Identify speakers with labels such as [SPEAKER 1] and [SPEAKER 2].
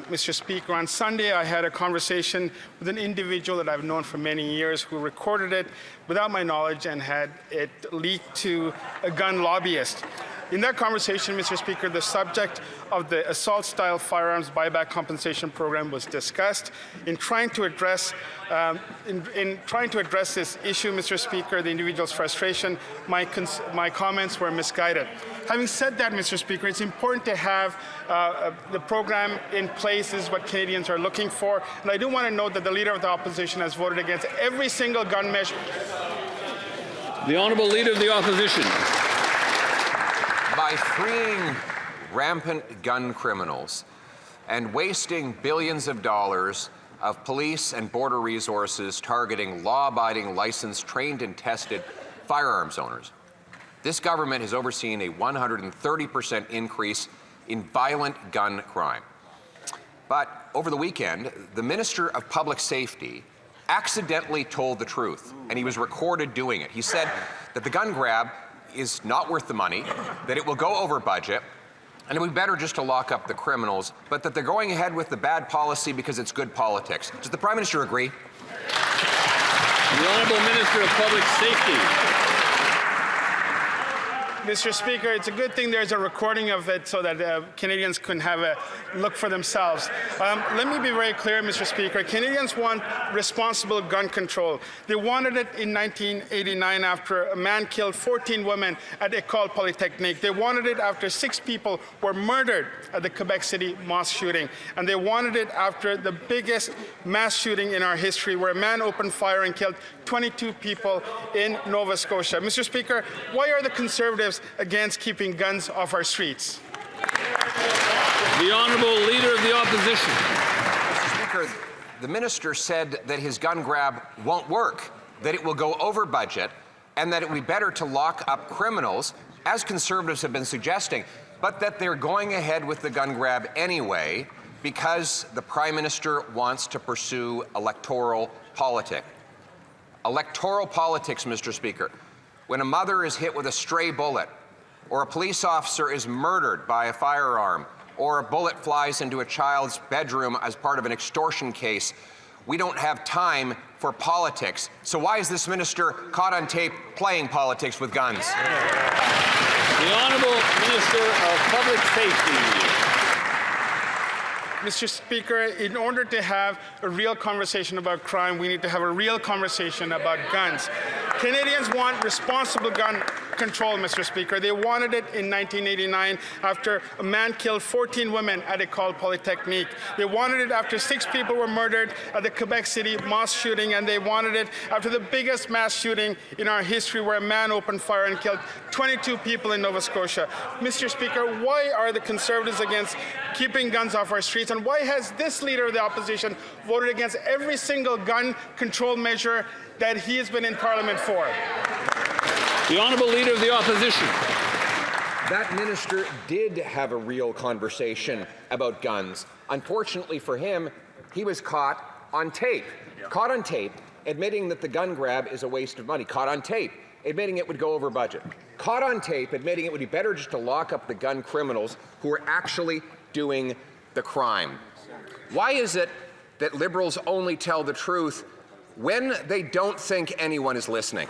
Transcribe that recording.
[SPEAKER 1] Mr. Speaker. On Sunday, I had a conversation with an individual that I've known for many years who recorded it without my knowledge and had it leaked to a gun lobbyist. In that conversation, Mr. Speaker, the subject of the assault-style firearms buyback compensation program was discussed. In trying to address this issue, Mr. Speaker, the individual's frustration, my comments were misguided. Having said that, Mr. Speaker, it's important to have the program in place. This is what Canadians are looking for. And I do want to note that the Leader of the Opposition has voted against every single gun measure.
[SPEAKER 2] The Honourable Leader of the Opposition.
[SPEAKER 3] By freeing rampant gun criminals and wasting billions of dollars of police and border resources targeting law-abiding, licensed, trained and tested firearms owners, this government has overseen a 130% increase in violent gun crime. But over the weekend, the Minister of Public Safety accidentally told the truth, and he was recorded doing it. He said that the gun grab is not worth the money, that it will go over budget, and it would be better just to lock up the criminals, but that they're going ahead with the bad policy because it's good politics. Does the Prime Minister agree?
[SPEAKER 2] The Honourable Minister of Public Safety.
[SPEAKER 1] Mr. Speaker, it's a good thing there's a recording of it so that Canadians can have a look for themselves. Let me be very clear, Mr. Speaker. Canadians want responsible gun control. They wanted it in 1989 after a man killed 14 women at École Polytechnique. They wanted it after 6 people were murdered at the Quebec City mosque shooting. And they wanted it after the biggest mass shooting in our history, where a man opened fire and killed 22 people in Nova Scotia. Mr. Speaker, why are the Conservatives against keeping guns off our streets?
[SPEAKER 2] The Honourable Leader of the Opposition.
[SPEAKER 3] Mr. Speaker, the minister said that his gun grab won't work, that it will go over budget, and that it would be better to lock up criminals, as Conservatives have been suggesting, but that they're going ahead with the gun grab anyway because the Prime Minister wants to pursue electoral politics. Electoral politics, Mr. Speaker. When a mother is hit with a stray bullet, or a police officer is murdered by a firearm, or a bullet flies into a child's bedroom as part of an extortion case, we don't have time for politics. So why is this minister caught on tape playing politics with guns?
[SPEAKER 2] The Honourable Minister of Public Safety.
[SPEAKER 1] Mr. Speaker, in order to have a real conversation about crime, we need to have a real conversation about guns. Canadians want responsible gun control, Mr. Speaker. They wanted it in 1989 after a man killed 14 women at École Polytechnique. They wanted it after 6 people were murdered at the Quebec City mosque shooting, and they wanted it after the biggest mass shooting in our history, where a man opened fire and killed 22 people in Nova Scotia. Mr. Speaker, why are the Conservatives against keeping guns off our streets, and why has this Leader of the Opposition voted against every single gun control measure that he has been in Parliament for?
[SPEAKER 2] The Honourable Leader of the Opposition.
[SPEAKER 3] That minister did have a real conversation about guns. Unfortunately for him, he was caught on tape. Caught on tape admitting that the gun grab is a waste of money. Caught on tape admitting it would go over budget. Caught on tape admitting it would be better just to lock up the gun criminals who are actually doing the crime. Why is it that Liberals only tell the truth when they don't think anyone is listening?